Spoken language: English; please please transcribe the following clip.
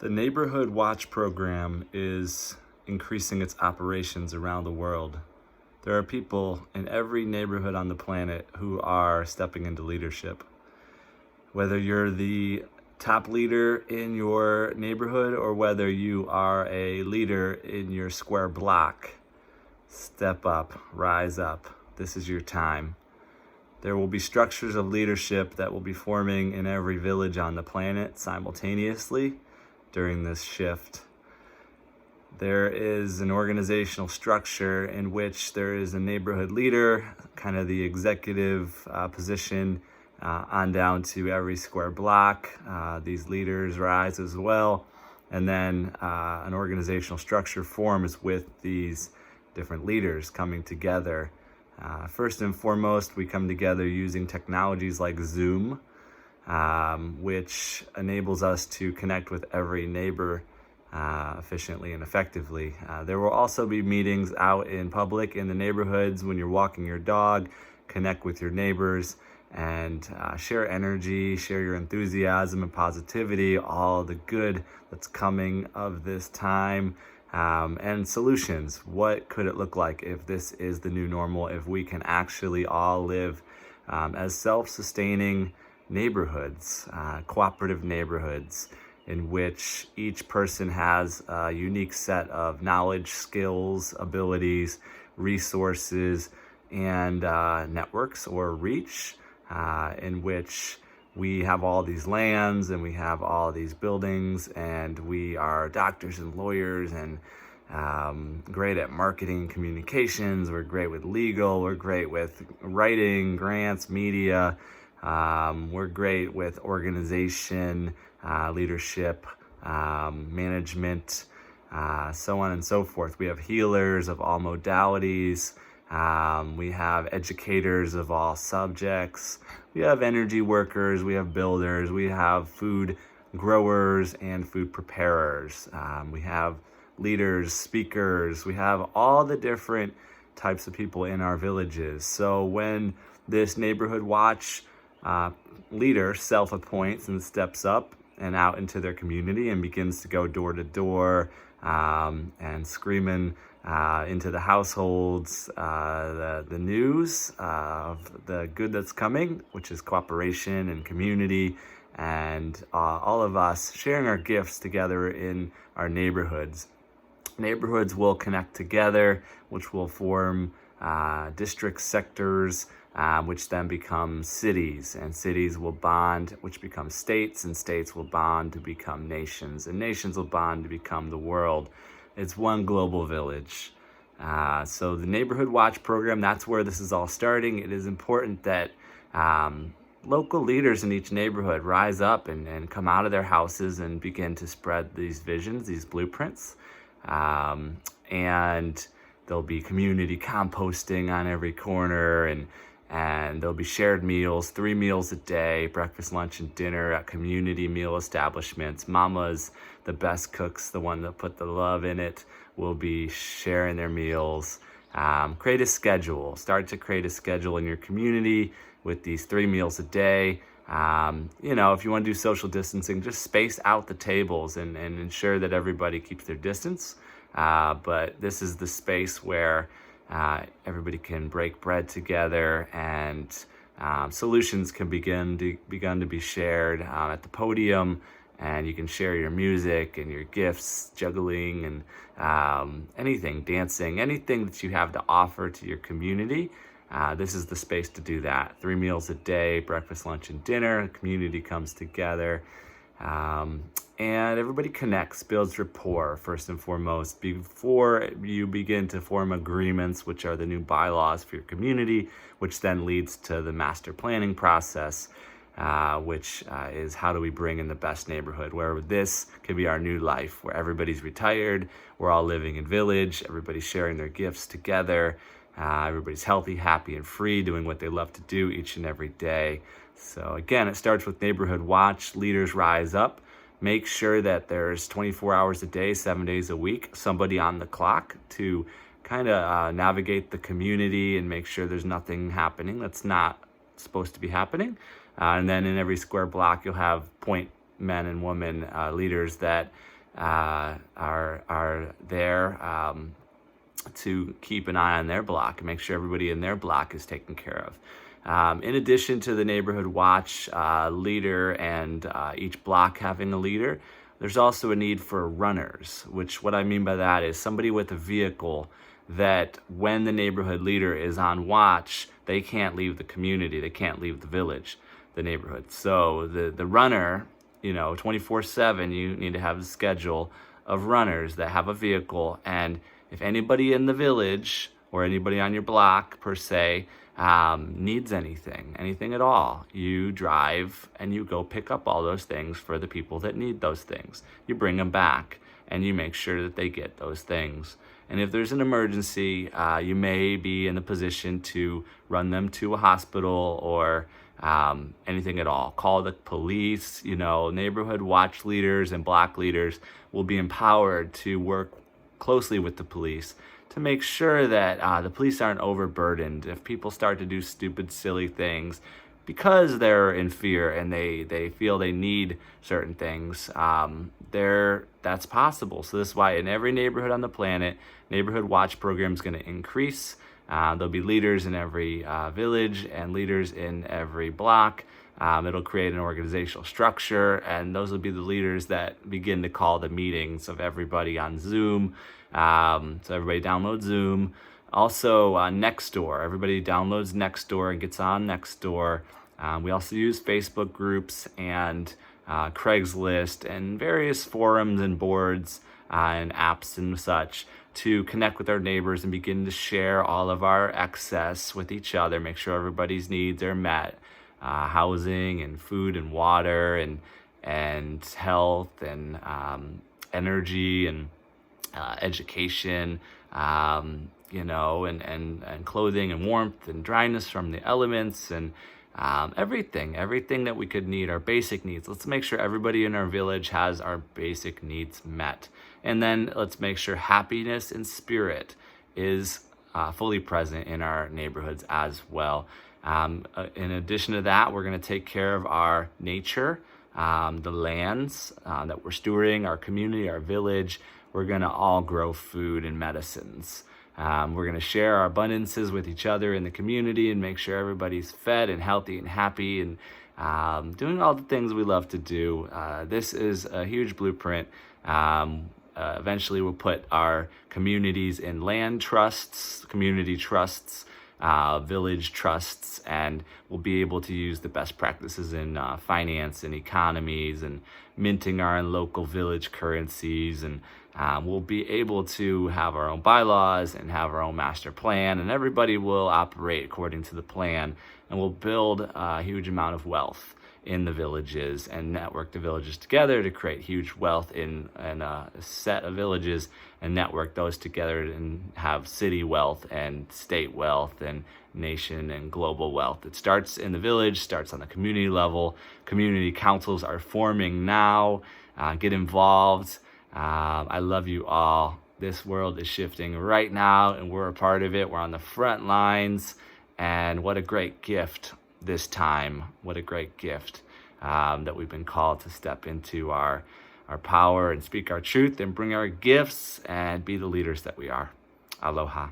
The Neighborhood Watch program is increasing its operations around the world. There are people in every neighborhood on the planet who are stepping into leadership. Whether you're the top leader in your neighborhood or whether you are a leader in your square block, step up, rise up. This is your time. There will be structures of leadership that will be forming in every village on the planet simultaneously during this shift. There is an organizational structure in which there is a neighborhood leader, kind of the executive position, on down to every square block. These leaders rise as well. And then an organizational structure forms with these different leaders coming together. First and foremost, we come together using technologies like Zoom, which enables us to connect with every neighbor efficiently and effectively. There will also be meetings out in public in the neighborhoods when you're walking your dog, connect with your neighbors and share energy, share your enthusiasm and positivity, all the good that's coming of this time, and solutions. What could it look like if this is the new normal, if we can actually all live as self-sustaining neighborhoods, cooperative neighborhoods, in which each person has a unique set of knowledge, skills, abilities, resources, and networks or reach, in which we have all these lands and we have all these buildings and we are doctors and lawyers and great at marketing communications. We're great with legal. We're great with writing, grants, media. We're great with organization, leadership, management, so on and so forth. We have healers of all modalities. We have educators of all subjects. We have energy workers. We have builders. We have food growers and food preparers. We have leaders, speakers. We have all the different types of people in our villages. So when this neighborhood watch leader self-appoints and steps up and out into their community and begins to go door to door and screaming into the households the news of the good that's coming, which is cooperation and community, and all of us sharing our gifts together in our neighborhoods. Neighborhoods will connect together, which will form district sectors, which then become cities, and cities will bond, which become states, and states will bond to become nations, and nations will bond to become the world. It's one global village. So the Neighborhood Watch program, that's where this is all starting. It is important that local leaders in each neighborhood rise up and come out of their houses and begin to spread these visions, these blueprints. And there'll be community composting on every corner, and there'll be shared meals, 3 meals a day, breakfast, lunch, and dinner at community meal establishments. Mamas, the best cooks, the one that put the love in it, will be sharing their meals. Create a schedule. Start to create a schedule in your community with these 3 meals a day. If you want to do social distancing, just space out the tables and ensure that everybody keeps their distance. But this is the space where everybody can break bread together, and solutions can begin to be shared at the podium, and you can share your music and your gifts, juggling, and anything, dancing, anything that you have to offer to your community. This is the space to do that. 3 meals a day, breakfast, lunch, and dinner. The community comes together. And everybody connects, builds rapport first and foremost before you begin to form agreements, which are the new bylaws for your community, which then leads to the master planning process, which is how do we bring in the best neighborhood, where this could be our new life, where everybody's retired, we're all living in village, everybody's sharing their gifts together, everybody's healthy, happy, and free, doing what they love to do each and every day. So again, it starts with Neighborhood Watch. Leaders rise up. Make sure that there's 24 hours a day, 7 days a week, somebody on the clock to kind of navigate the community and make sure there's nothing happening that's not supposed to be happening. And then in every square block, you'll have point men and women, leaders that are there to keep an eye on their block and make sure everybody in their block is taken care of. In addition to the neighborhood watch leader and each block having a leader, there's also a need for runners, which what I mean by that is somebody with a vehicle that when the neighborhood leader is on watch, they can't leave the community, they can't leave the village, the neighborhood. So the runner, 24/7, you need to have a schedule of runners that have a vehicle. And if anybody in the village or anybody on your block per se needs anything at all, you drive and you go pick up all those things for the people that need those things. You bring them back and you make sure that they get those things. And if there's an emergency, you may be in the position to run them to a hospital or anything at all. Call the police. Neighborhood watch leaders and block leaders will be empowered to work closely with the police to make sure that the police aren't overburdened. If people start to do stupid, silly things because they're in fear and they feel they need certain things, that's possible. So this is why in every neighborhood on the planet, neighborhood watch program is going to increase. There'll be leaders in every village and leaders in every block. It'll create an organizational structure, and those will be the leaders that begin to call the meetings of everybody on Zoom. So everybody download Zoom. Also, Nextdoor. Everybody downloads Nextdoor and gets on Nextdoor. We also use Facebook groups and Craigslist and various forums and boards and apps and such to connect with our neighbors and begin to share all of our excess with each other, make sure everybody's needs are met. Housing and food and water and health and energy and education, and clothing and warmth and dryness from the elements and everything that we could need, our basic needs. Let's make sure everybody in our village has our basic needs met. And then let's make sure happiness and spirit is fully present in our neighborhoods as well. In addition to that, we're going to take care of our nature, the lands that we're stewarding, our community, our village. We're going to all grow food and medicines. We're going to share our abundances with each other in the community and make sure everybody's fed and healthy and happy and doing all the things we love to do. This is a huge blueprint. Eventually, we'll put our communities in land trusts, community trusts, village trusts, and we'll be able to use the best practices in finance and economies and minting our own local village currencies, and we'll be able to have our own bylaws and have our own master plan, and everybody will operate according to the plan, and we'll build a huge amount of wealth in the villages and network the villages together to create huge wealth in a set of villages and network those together and have city wealth and state wealth and nation and global wealth. It starts in the village, starts on the community level. Community councils are forming now. Get involved. I love you all. This world is shifting right now and we're a part of it. We're on the front lines, and what a great gift this time. What a great gift that we've been called to step into our power and speak our truth and bring our gifts and be the leaders that we are. Aloha.